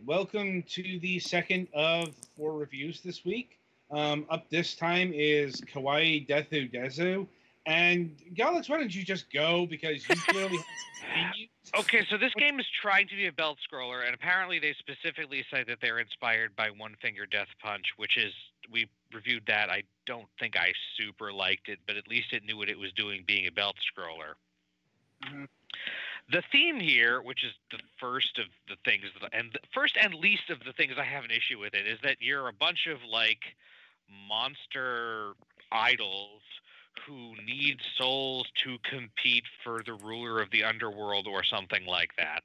welcome to the second of four reviews this week. Up this time is Kawaii Deathu Dezu. And Galax, why don't you just go, because you clearly have some opinions. Okay, so this game is trying to be a belt scroller, and apparently they specifically say that they're inspired by One Finger Death Punch, which is, we reviewed that. I don't think I super liked it, but at least it knew what it was doing, being a belt scroller. Mhm. The theme here, which is the first of the things, and the first and least of the things I have an issue with it, is that you're a bunch of like monster idols who need souls to compete for the ruler of the underworld or something like that.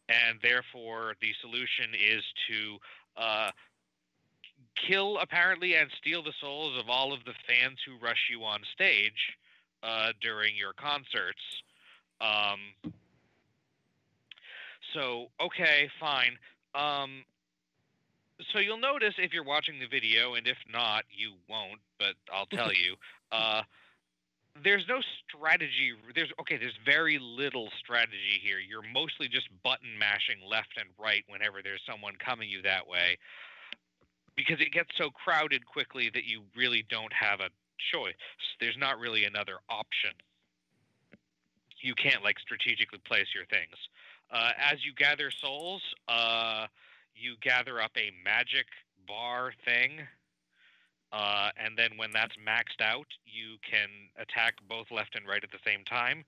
And therefore, the solution is to kill, apparently, and steal the souls of all of the fans who rush you on stage during your concerts. So, okay, fine. So you'll notice if you're watching the video, and if not, you won't, but I'll tell you, there's no strategy. There's very little strategy here. You're mostly just button mashing left and right whenever there's someone coming you that way, because it gets so crowded quickly that you really don't have a choice. There's not really another option. You can't like strategically place your things. As you gather souls, you gather up a magic bar thing, and then when that's maxed out, you can attack both left and right at the same time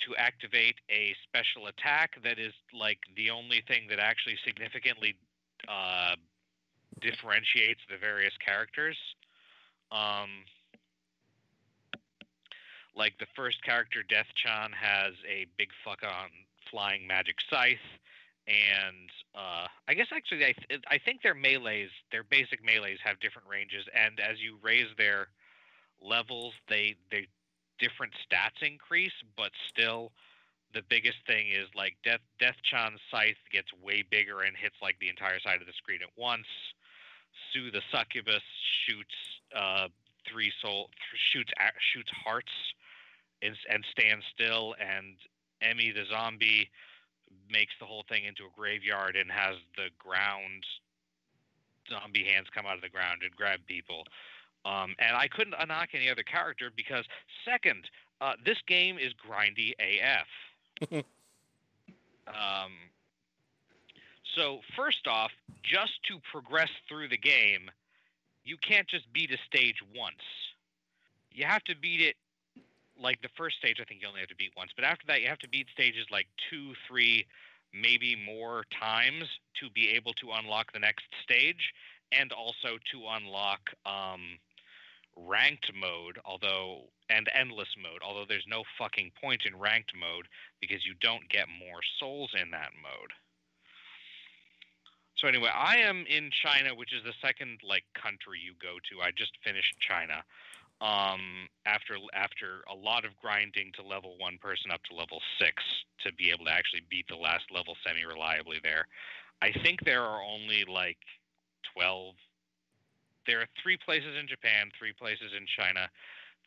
to activate a special attack that is like the only thing that actually significantly differentiates the various characters. Like the first character, Death-chan, has a big fuck on flying magic scythe, and I guess actually I think their basic melees have different ranges, and as you raise their levels, they different stats increase, but still the biggest thing is like Death-chan's scythe gets way bigger and hits like the entire side of the screen at once. Sue the succubus shoots shoots hearts and stands still, and Emmy the zombie makes the whole thing into a graveyard and has the ground zombie hands come out of the ground and grab people. And I couldn't unlock any other character because, second, this game is grindy AF. So first off, just to progress through the game, you can't just beat a stage once. You have to beat it, like the first stage I think you only have to beat once, but after that you have to beat stages like 2, 3, maybe more times to be able to unlock the next stage, and also to unlock ranked mode, and endless mode, although there's no fucking point in ranked mode because you don't get more souls in that mode. So anyway, I am in China, which is the second like country you go to. I just finished China. After a lot of grinding to level 1 person up to level 6 to be able to actually beat the last level semi-reliably there. I think there are only like 12. There are 3 places in Japan, 3 places in China,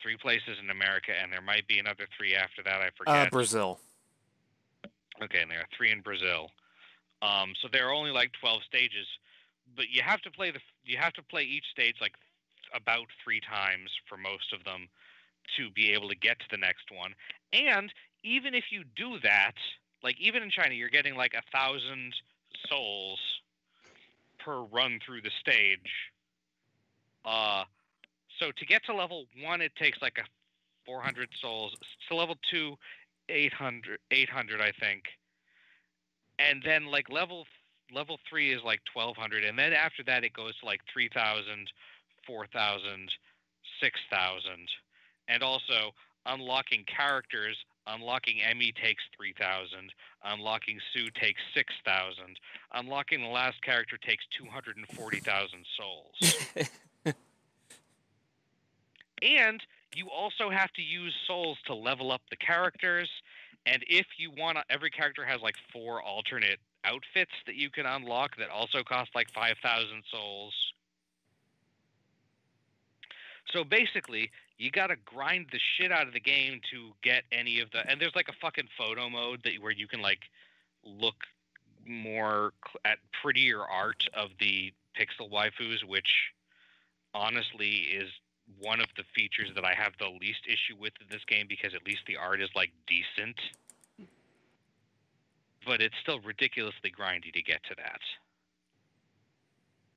3 places in America, and there might be another 3 after that. I forget. Brazil. Okay, and there are 3 in Brazil. So there are only like 12 stages, but you have to play each stage like about 3 times for most of them to be able to get to the next one. And even if you do that, like even in China, you're getting like 1,000 souls per run through the stage. So to get to level 1, it takes like 400 souls. To level 2, 800 I think. And then like level 3 is like 1,200, and then after that it goes to like 3,000, 4,000, 6,000, and also unlocking characters. Unlocking Emmy takes 3,000. Unlocking Sue takes 6,000. Unlocking the last character takes 240,000 souls. And you also have to use souls to level up the characters. And if you want, every character has like 4 alternate outfits that you can unlock that also cost like 5,000 souls. So basically, you gotta grind the shit out of the game to get any of the. And there's like a fucking photo mode where you can like look more at prettier art of the pixel waifus, which honestly is one of the features that I have the least issue with in this game, because at least the art is like decent. But it's still ridiculously grindy to get to that.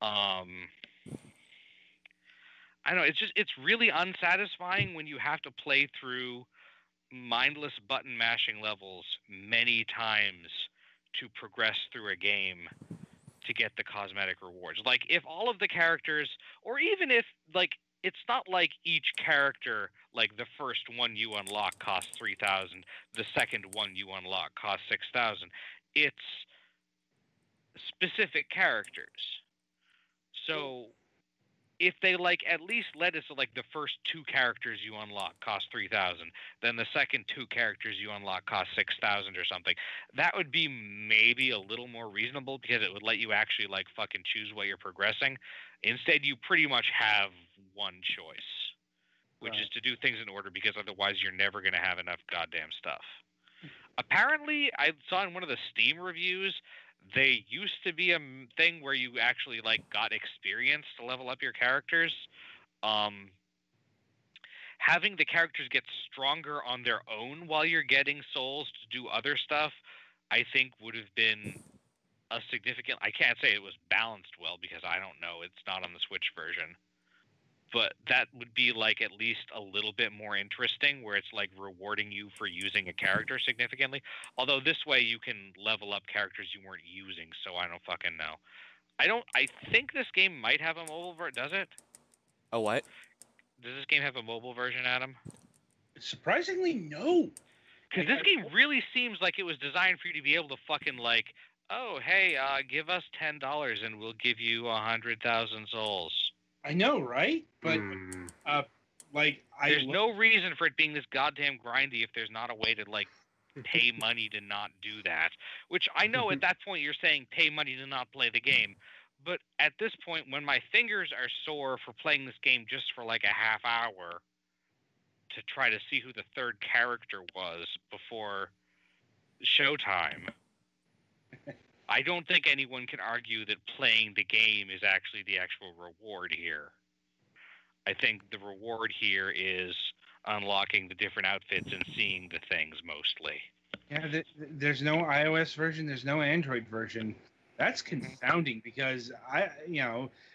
I don't know, it's really unsatisfying when you have to play through mindless button mashing levels many times to progress through a game to get the cosmetic rewards. Like, if all of the characters, or even if, like, it's not like each character, like the first one you unlock costs 3,000, the second one you unlock costs 6,000. It's specific characters. So if they, like, at least let us, like, the first two characters you unlock cost 3,000, then the second two characters you unlock cost 6,000 or something, that would be maybe a little more reasonable, because it would let you actually, like, fucking choose what you're progressing. Instead, you pretty much have one choice, which is to do things in order, because otherwise you're never going to have enough goddamn stuff. Apparently, I saw in one of the Steam reviews, they used to be a thing where you actually, like, got experience to level up your characters. Having the characters get stronger on their own while you're getting souls to do other stuff, I think would have been a significant... I can't say it was balanced well, because I don't know. It's not on the Switch version. But that would be, like, at least a little bit more interesting, where it's, like, rewarding you for using a character significantly. Although this way you can level up characters you weren't using, so I don't fucking know. I think this game might have a mobile version. Does it? A what? Does this game have a mobile version, Adam? Surprisingly, no. Because this game really seems like it was designed for you to be able to fucking, like, oh, hey, give us $10 and we'll give you 100,000 souls. I know, right? But there's no reason for it being this goddamn grindy if there's not a way to, like, pay money to not do that. Which I know at that point you're saying pay money to not play the game. But at this point, when my fingers are sore for playing this game just for like a half hour to try to see who the third character was before showtime, I don't think anyone can argue that playing the game is actually the actual reward here. I think the reward here is unlocking the different outfits and seeing the things mostly. Yeah, there's no iOS version. There's no Android version. That's confounding, because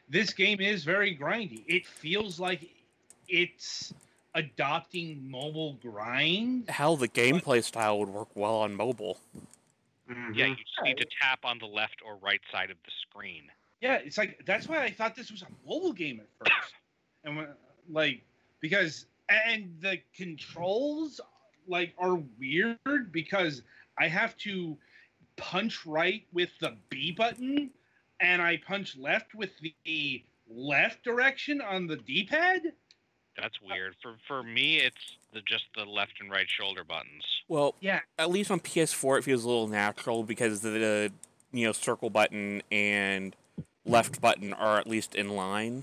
this game is very grindy. It feels like it's adopting mobile grind. Hell, the gameplay style would work well on mobile. Mm-hmm. Yeah, you just need to tap on the left or right side of the screen. Yeah, it's like, that's why I thought this was a mobile game at first. And because the controls, like, are weird, because I have to punch right with the B button and I punch left with the left direction on the D-pad. That's weird. For me, it's just the left and right shoulder buttons. Well, yeah, at least on PS4 it feels a little natural, because the circle button and left button are at least in line.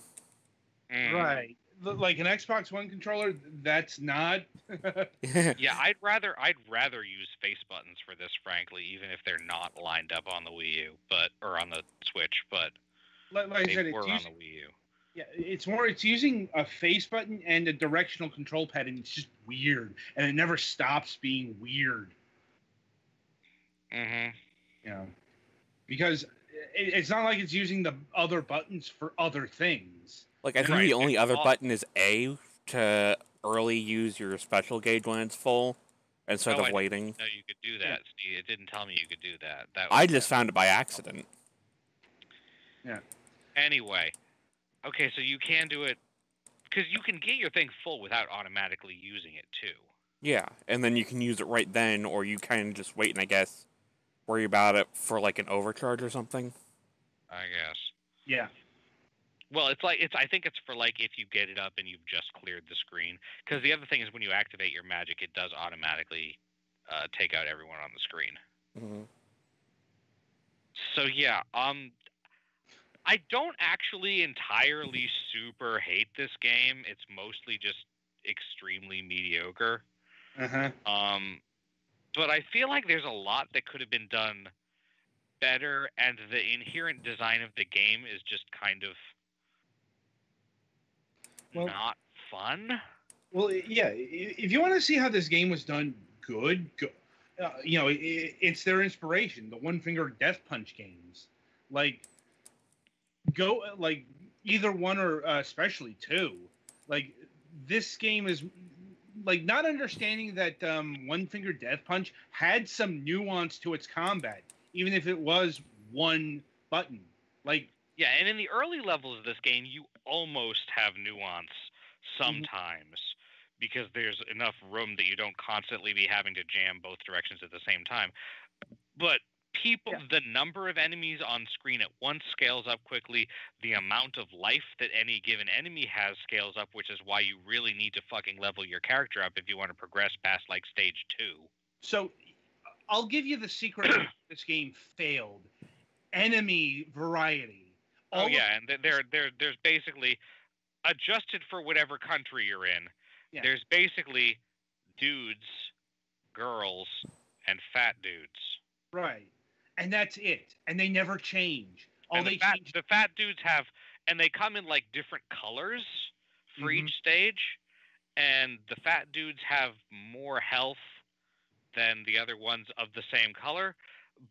Right. Like an Xbox One controller, that's not. Yeah, I'd rather use face buttons for this, frankly, even if they're not lined up on the Wii U, or on the Switch, but like I said, on the Wii U. Yeah, it's using a face button and a directional control pad, and it's just weird, and it never stops being weird. Mm-hmm. Because it's not like it's using the other buttons for other things. Like, I think the only other button is A, to early use your special gauge when it's full, instead of waiting. No, you could do that. Yeah. It didn't tell me you could do that. I just found it by accident. Yeah. Anyway, okay, so you can do it, because you can get your thing full without automatically using it, too. Yeah, and then you can use it right then, or you kind of just wait and, I guess, worry about it for, like, an overcharge or something. I guess. Yeah. Well, I think it's for, like, if you get it up and you've just cleared the screen. Because the other thing is, when you activate your magic, it does automatically take out everyone on the screen. Mm-hmm. So, yeah, I don't actually entirely super hate this game. It's mostly just extremely mediocre. Uh-huh. But I feel like there's a lot that could have been done better, and the inherent design of the game is just kind of not fun. Well, yeah. If you want to see how this game was done good, it's their inspiration, the One Finger Death Punch games. Like, either one or especially two. Like, this game is like not understanding that One Finger Death Punch had some nuance to its combat, even if it was one button. Like, yeah, and in the early levels of this game, you almost have nuance sometimes because there's enough room that you don't constantly be having to jam both directions at the same time. But the number of enemies on screen at once scales up quickly. The amount of life that any given enemy has scales up, which is why you really need to fucking level your character up if you want to progress past like stage 2. So I'll give you the secret of this game failed. Enemy variety. And there's basically, adjusted for whatever country you're in, there's basically dudes, girls, and fat dudes. Right. And that's it. And they never change. The fat dudes have, and they come in like different colors for each stage, and the fat dudes have more health than the other ones of the same color,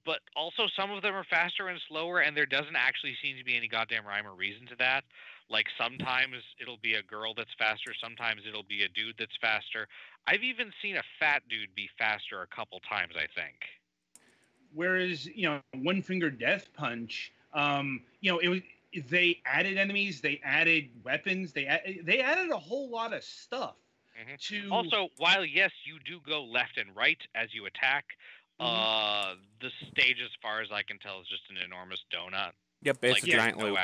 but also some of them are faster and slower, and there doesn't actually seem to be any goddamn rhyme or reason to that. Like, sometimes it'll be a girl that's faster, sometimes it'll be a dude that's faster. I've even seen a fat dude be faster a couple times, I think. Whereas, One Finger Death Punch, they added enemies, they added weapons, they added a whole lot of stuff. Also, while yes, you do go left and right as you attack, the stage, as far as I can tell, is just an enormous donut. Yep, it's a giant loop.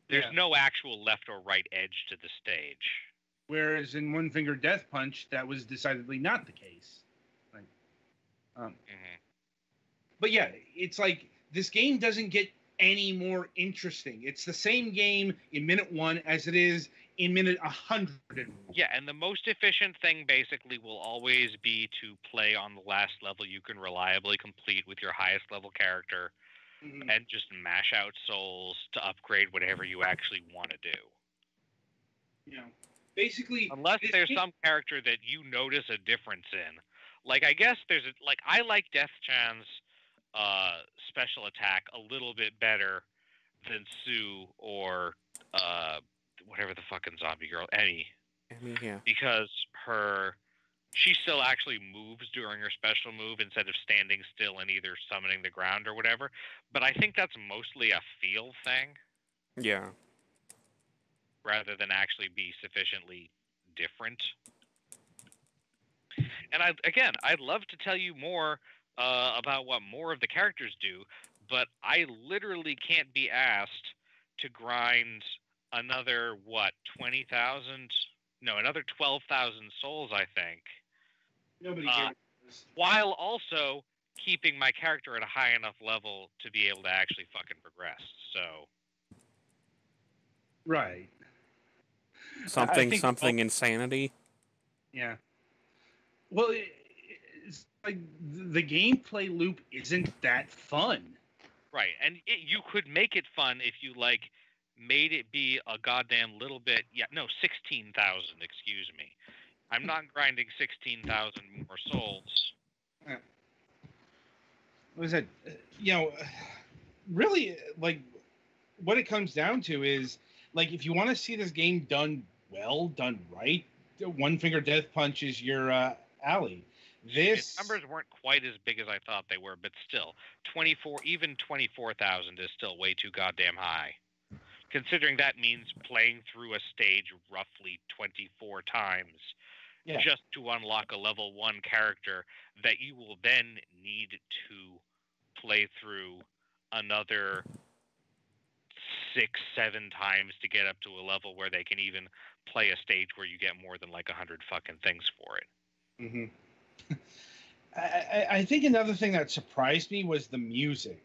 There's no actual left or right edge to the stage. Whereas in One Finger Death Punch, that was decidedly not the case. But yeah, it's like this game doesn't get any more interesting. It's the same game in minute 1 as it is in minute 100. Yeah, and the most efficient thing basically will always be to play on the last level you can reliably complete with your highest level character and just mash out souls to upgrade whatever you actually want to do. Basically, unless there's some character that you notice a difference in. Like, I guess I like Death Chan's special attack a little bit better than Sue or whatever the fucking zombie girl, Emmy. Yeah. Because she still actually moves during her special move instead of standing still and either summoning the ground or whatever. But I think that's mostly a feel thing. Yeah. Rather than actually be sufficiently different. And I'd love to tell you more about what more of the characters do, but I literally can't be asked to grind another, 20,000? No, another 12,000 souls, I think. Nobody cares. While also keeping my character at a high enough level to be able to actually fucking progress, so... Right. Something insanity? Yeah. Well, it's like the gameplay loop isn't that fun. Right, and you could make it fun if you, made it be a goddamn little bit... 16,000, excuse me. I'm not grinding 16,000 more souls. What is that? Really, what it comes down to is, if you want to see this game done well, done right, One Finger Death Punch is your alley. Its numbers weren't quite as big as I thought they were, but still, 24,000 is still way too goddamn high. Considering that means playing through a stage roughly 24 times just to unlock a level 1 character that you will then need to play through another 6-7 times to get up to a level where they can even play a stage where you get more than 100 fucking things for it. I think another thing that surprised me was the music.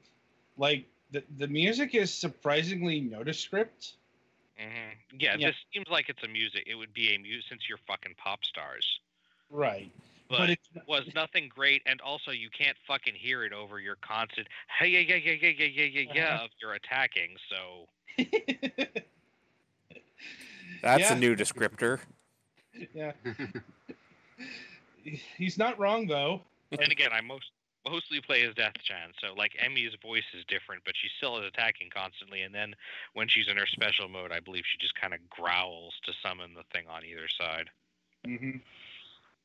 The music is surprisingly nondescript. Yeah, this seems like it's a music. It would be a music since you're fucking pop stars. Right. but it's was nothing great, and also you can't fucking hear it over your constant hey yeah of your attacking. So That's a Yeah. new descriptor. Yeah. He's not wrong though. and again, I mostly play as Death Chan, so like Emmy's voice is different, but she still is attacking constantly. And then when she's in her special mode, I believe she just kind of growls to summon the thing on either side. Mm-hmm.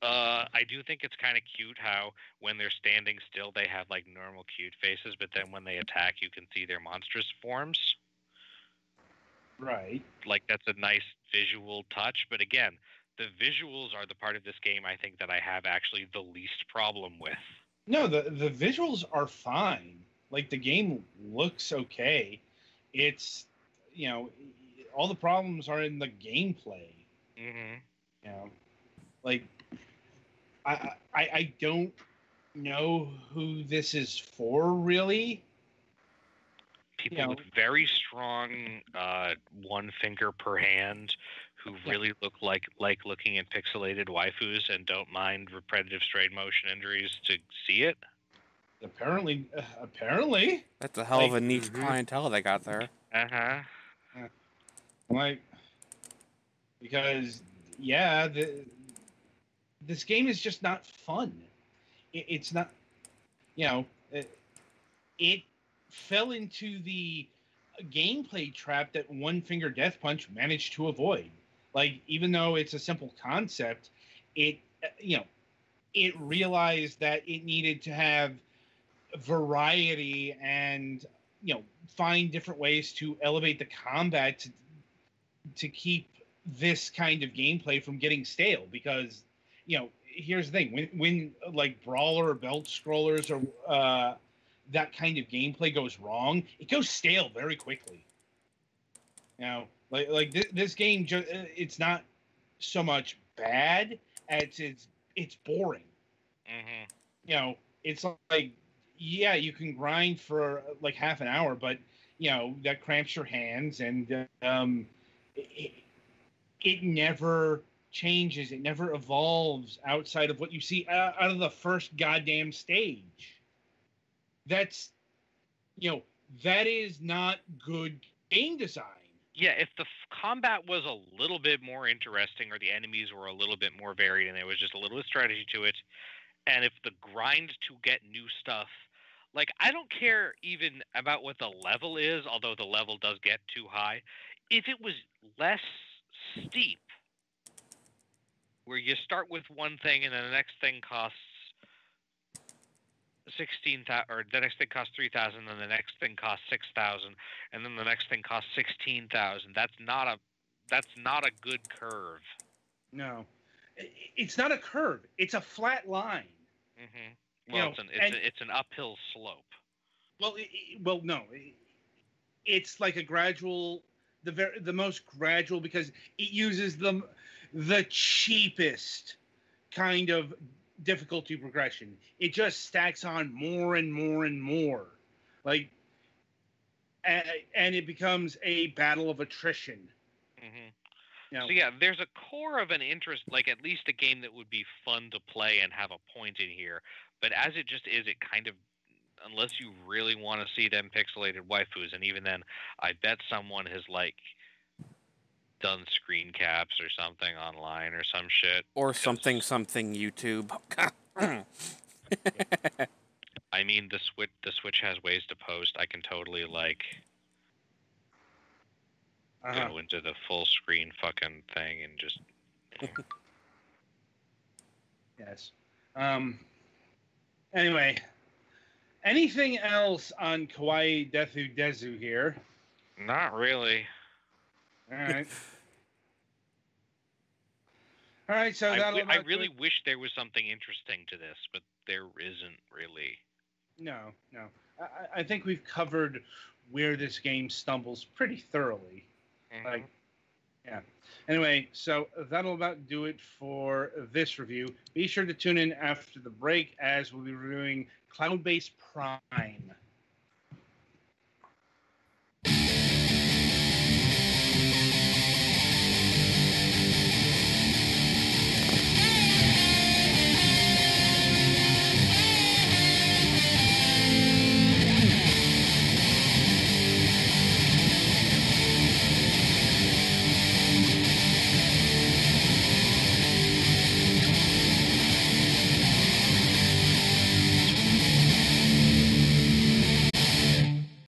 I do think it's kind of cute how when they're standing still, they have like normal cute faces, but then when they attack, you can see their monstrous forms. Right. Like that's a nice visual touch, but again, the visuals are the part of this game I think that I have actually the least problem with. No, the visuals are fine. Like the game looks okay. It's all the problems are in the gameplay. Mm-hmm. You know, like I don't know who this is for really. People with very strong one finger per hand who really look like looking at pixelated waifus and don't mind repetitive straight motion injuries to see it. Apparently. That's a hell of a niche clientele they got there. Uh-huh. Like, because this game is just not fun. It's not, it fell into the gameplay trap that One Finger Death Punch managed to avoid. Like, even though it's a simple concept, it realized that it needed to have variety and find different ways to elevate the combat to keep this kind of gameplay from getting stale. Because here's the thing, when like brawler or belt scrollers or that kind of gameplay goes wrong, it goes stale very quickly. This game it's not so much bad as it's boring. Mm-hmm. It's like, yeah, you can grind for like half an hour, but that cramps your hands, and it never changes. It never evolves outside of what you see out of the first goddamn stage. That's that is not good game design. Yeah, if the combat was a little bit more interesting, or the enemies were a little bit more varied, and there was just a little bit of strategy to it, and if the grind to get new stuff, like, I don't care even about what the level is, although the level does get too high. If it was less steep, where you start with one thing and then the next thing costs 16,000, or the next thing costs 3,000, and the next thing costs 6,000, and then the next thing costs 16,000. That's not a good curve. No, it's not a curve. It's a flat line. Mm-hmm. Well, it's an uphill slope. Well, no, it's like a gradual, the most gradual, because it uses the cheapest kind of difficulty progression. It just stacks on more and more and more, like, and it becomes a battle of attrition. Mm-hmm. So yeah, there's a core of an interest, like at least a game that would be fun to play and have a point in here. But as it just is, it kind of, unless you really want to see them pixelated waifus, and even then, I bet someone has like done screen caps or something online or some shit. Or something YouTube. I mean, the Switch has ways to post. I can totally like go into the full screen fucking thing and just. Yes. Anyway, anything else on Kawaii Desu Desu here? Not really. All right. All right, so I really wish there was something interesting to this, but there isn't really. No. I think we've covered where this game stumbles pretty thoroughly. Mm-hmm. Like, yeah. Anyway, so that'll about do it for this review. Be sure to tune in after the break, as we'll be reviewing Cloud Base Prime.